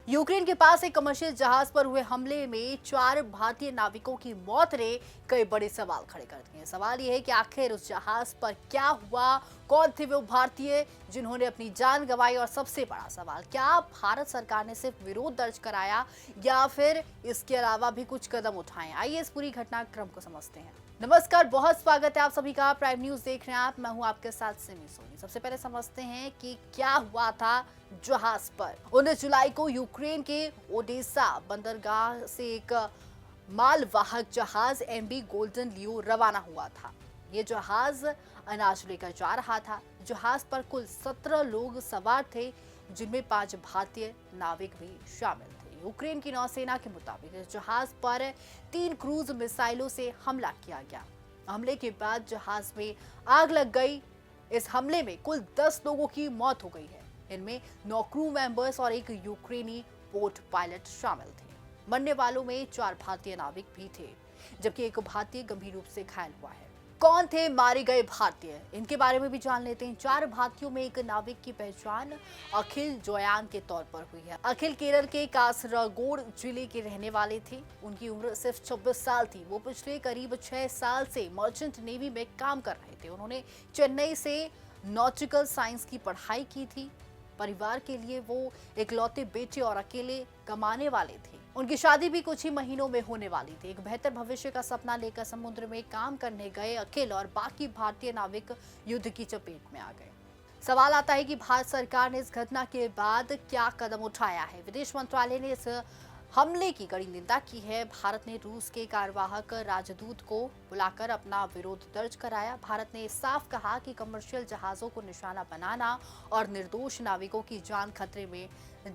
Ukraine के पास एक commercial जहाज पर हुए हमले में 4 भारतीय नाविकों की मौत ने कई बड़े सवाल खड़े कर दिए हैं। सवाल यह है कि आखिर उस जहाज पर क्या हुआ, कौन थे वो भारतीय जिन्होंने अपनी जान गंवाई, और सबसे बड़ा सवाल, क्या भारत सरकार ने सिर्फ विरोध दर्ज कराया या फिर इसके अलावा भी कुछ कदम उठाए। आइए इस पूरी घटनाक्रम को समझते हैं। नमस्कार, बहुत स्वागत है आप सभी का। प्राइम न्यूज देख रहे हैं आप, मैं हूं आपके साथ सिमी सोनी। सबसे पहले समझते हैं कि क्या हुआ था जहाज पर। 19 जुलाई को यूक्रेन के ओडेसा बंदरगाह से एक मालवाहक जहाज एमवी गोल्डन लियो रवाना हुआ था। ये जहाज अनाज लेकर जा रहा था। जहाज पर कुल 17 लोग सवार थे, जिनमें 5 भारतीय नाविक भी शामिल थे। यूक्रेन की नौसेना के मुताबिक इस जहाज पर 3 क्रूज मिसाइलों से हमला किया गया। हमले के बाद जहाज में आग लग गई। इस हमले में कुल 10 लोगों की मौत हो गई है। इनमें 9 क्रू मेंबर्स और एक यूक्रेनी पोर्ट पायलट शामिल थे। मरने वालों में 4 भारतीय नाविक भी थे, जबकि एक भारतीय गंभीर रूप से घायल हुआ है। कौन थे मारे गए भारतीय, इनके बारे में भी जान लेते हैं। 4 भारतीयों में एक नाविक की पहचान अखिल जोयान के तौर पर हुई है। अखिल केरल के कासरगोड जिले के रहने वाले थे। उनकी उम्र सिर्फ 26 साल थी। वो पिछले करीब 6 साल से मर्चेंट नेवी में काम कर रहे थे। उन्होंने चेन्नई से नॉटिकल साइंस की पढ़ाई की थी। परिवार के लिए वो इकलौते बेटे और अकेले कमाने वाले थे। उनकी शादी भी कुछ ही महीनों में होने वाली थी। एक बेहतर भविष्य का सपना लेकर समुद्र में काम करने गए अखिल और बाकी भारतीय नाविक युद्ध की चपेट में आ गए। सवाल आता है कि भारत सरकार ने इस घटना के बाद क्या कदम उठाया है। विदेश मंत्रालय ने इस हमले की कड़ी निंदा की है। भारत ने रूस के कार्यवाहक राजदूत को बुलाकर अपना विरोध दर्ज कराया। भारत ने साफ कहा कि कमर्शियल जहाजों को निशाना बनाना और निर्दोष नाविकों की जान खतरे में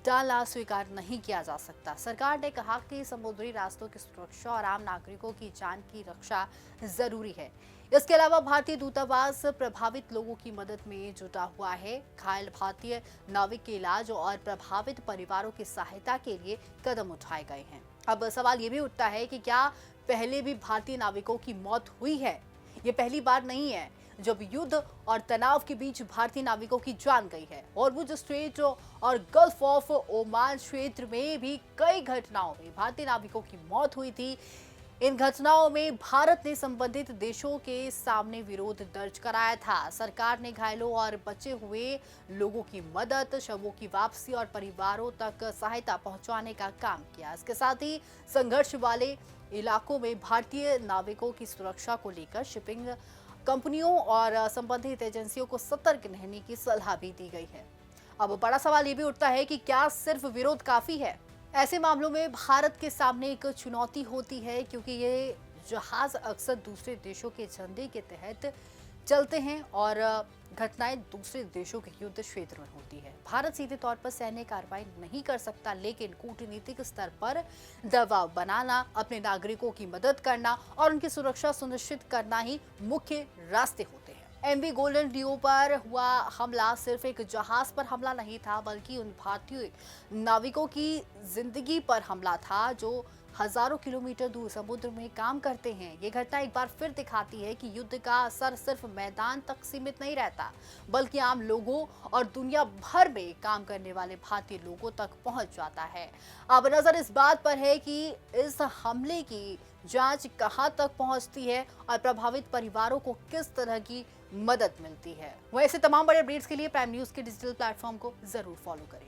डालना स्वीकार नहीं किया जा सकता। सरकार ने कहा कि समुद्री रास्तों की सुरक्षा और आम नागरिकों की जान की रक्षा जरूरी है। इसके अलावा भारतीय दूतावास प्रभावित लोगों की मदद में जुटा हुआ है। घायल भारतीय नाविक के इलाज और प्रभावित परिवारों की सहायता के लिए कदम उठाए गए हैं। अब सवाल ये भी उठता है कि क्या पहले भी भारतीय नाविकों की मौत हुई है। ये पहली बार नहीं है जब युद्ध और तनाव के बीच भारतीय नाविकों की जान गई है। हॉर्मुज स्ट्रेट और गल्फ ऑफ ओमान क्षेत्र में भी कई घटनाओं में भारतीय नाविकों की मौत हुई थी। इन घटनाओं में भारत ने संबंधित देशों के सामने विरोध दर्ज कराया था। सरकार ने घायलों और बचे हुए लोगों की मदद, शवों की वापसी और परिवारों तक सहायता पहुंचाने का काम किया। इसके साथ ही संघर्ष वाले इलाकों में भारतीय नाविकों की सुरक्षा को लेकर शिपिंग कंपनियों और संबंधित एजेंसियों को सतर्क रहने की सलाह भी दी गई है। अब बड़ा सवाल ये भी उठता है कि क्या सिर्फ विरोध काफी है। ऐसे मामलों में भारत के सामने एक चुनौती होती है, क्योंकि ये जहाज अक्सर दूसरे देशों के झंडे के तहत चलते हैं और घटनाएं दूसरे देशों के युद्ध क्षेत्र में होती है। भारत सीधे तौर पर सैन्य कार्रवाई नहीं कर सकता, लेकिन कूटनीतिक स्तर पर दबाव बनाना, अपने नागरिकों की मदद करना और उनकी सुरक्षा सुनिश्चित करना ही मुख्य रास्ते होते हैं। एमवी गोल्डन लियो पर हुआ हमला सिर्फ एक जहाज पर हमला नहीं था, बल्कि उन भारतीय नाविकों की जिंदगी पर हमला था जो हजारों किलोमीटर दूर समुद्र में काम करते हैं। ये घटना एक बार फिर दिखाती है कि युद्ध का असर सिर्फ मैदान तक सीमित नहीं रहता, बल्कि आम लोगों और दुनिया भर में काम करने वाले भारतीय लोगों तक पहुंच जाता है। अब नजर इस बात पर है कि इस हमले की जांच कहां तक पहुंचती है और प्रभावित परिवारों को किस तरह की मदद मिलती है। वैसे तमाम बड़े अपडेट्स के लिए प्राइम न्यूज के डिजिटल प्लेटफॉर्म को जरूर फॉलो करें।